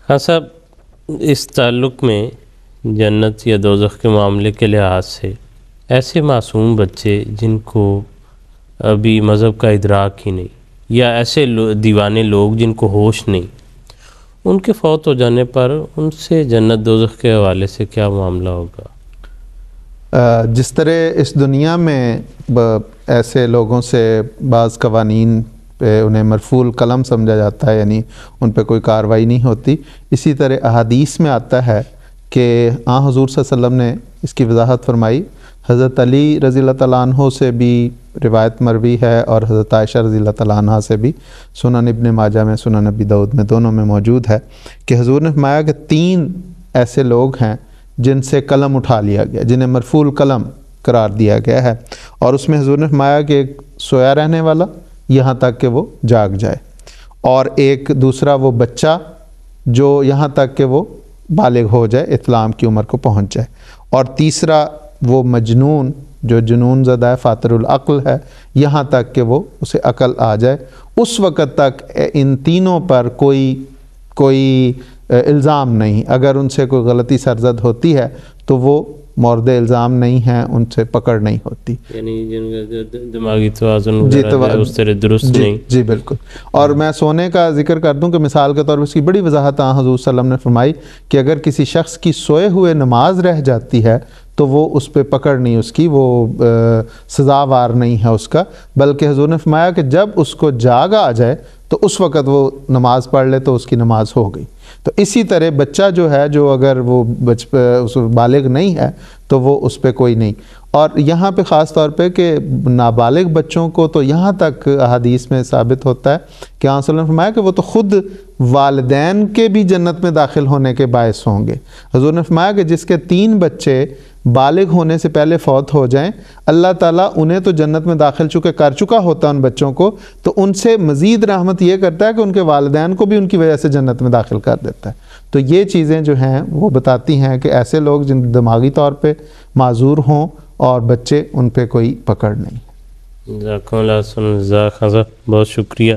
ہاں صاحب، اس تعلق میں جنت یا دوزخ کے معاملے کے لحاظ سے ایسے معصوم بچے جن کو ابھی مذہب کا ادراک ہی نہیں، یا ایسے دیوانے لوگ جن کو ہوش نہیں، ان کے فوت ہو جانے پر ان سے جنت دوزخ کے حوالے سے کیا معاملہ ہوگا؟ جس طرح اس دنیا میں ایسے لوگوں سے بعض قوانین پہ انہیں مرفوع القلم سمجھا جاتا ہے، یعنی ان پہ کوئی کارروائی نہیں ہوتی، اسی طرح احادیث میں آتا ہے کہ حضور صلی اللہ علیہ وسلم نے اس کی وضاحت فرمائی۔ حضرت علی رضی اللہ تعالیٰ عنہ سے بھی روایت مروی ہے اور حضرت عائشہ رضی اللہ تعالیٰ عنہ سے بھی، سنن ابن ماجہ میں، سنن ابی داؤد میں، دونوں میں موجود ہے کہ حضور نے فرمایا کہ 3 ایسے لوگ ہیں جن سے قلم اٹھا لیا گیا، جنہیں مرفوع القلم قرار دیا گیا ہے، اور اس میں حضور نے فرمایا کہ ایک سویا رہنے والا یہاں تک کہ وہ جاگ جائے، اور ایک دوسرا وہ بچہ جو یہاں تک کہ وہ بالغ ہو جائے، احتلام کی عمر کو پہنچ جائے، اور تیسرا وہ مجنون جو جنون زدہ ہے، فاتر العقل ہے، یہاں تک کہ وہ اسے عقل آ جائے۔ اس وقت تک ان تینوں پر کوئی الزام نہیں، اگر ان سے کوئی غلطی سرزد ہوتی ہے تو وہ مورد الزام نہیں ہیں، ان سے پکڑ نہیں ہوتی، یعنی جن کا دماغی توازن اس طرح درست نہیں۔ جی بالکل۔ اور میں سونے کا ذکر کر دوں کہ مثال کے طور پر اس کی بڑی وضاحت حضور صلی اللہ علیہ وسلم نے فرمائی کہ اگر کسی شخص کی سوئے ہوئے نماز رہ جاتی ہے تو وہ اس پہ پکڑ نہیں اس کی، وہ سزاوار نہیں ہے اس کا، بلکہ حضور نے فرمایا کہ جب اس کو جاگ آ جائے تو اس وقت وہ نماز پڑھ لے تو اس کی نماز ہو گئی۔ تو اسی طرح بچہ جو ہے، جو اگر وہ بالغ نہیں ہے تو وہ اس پہ کوئی نہیں۔ اور یہاں پہ خاص طور پہ کہ نابالغ بچوں کو تو یہاں تک احادیث میں ثابت ہوتا ہے کہ آپ صلی اللہ علیہ وسلم نے فرمایا کہ وہ تو خود والدین کے بھی جنت میں داخل ہونے کے باعث ہوں گے۔ حضور نے فرمایا کہ جس کے 3 بچے بالغ ہونے سے پہلے فوت ہو جائیں، اللہ تعالیٰ انہیں تو جنت میں داخل کر چکا ہوتا ہے ان بچوں کو، تو ان سے مزید رحمت یہ کرتا ہے کہ ان کے والدین کو بھی ان کی وجہ سے جنت میں داخل کر دیتا ہے۔ تو یہ چیزیں جو ہیں وہ بتاتی ہیں کہ ایسے لوگ جن دماغی طور پہ معذور ہوں اور بچے، ان پہ کوئی پکڑ نہیں۔ جزاکم اللہ خیر، بہت شکریہ۔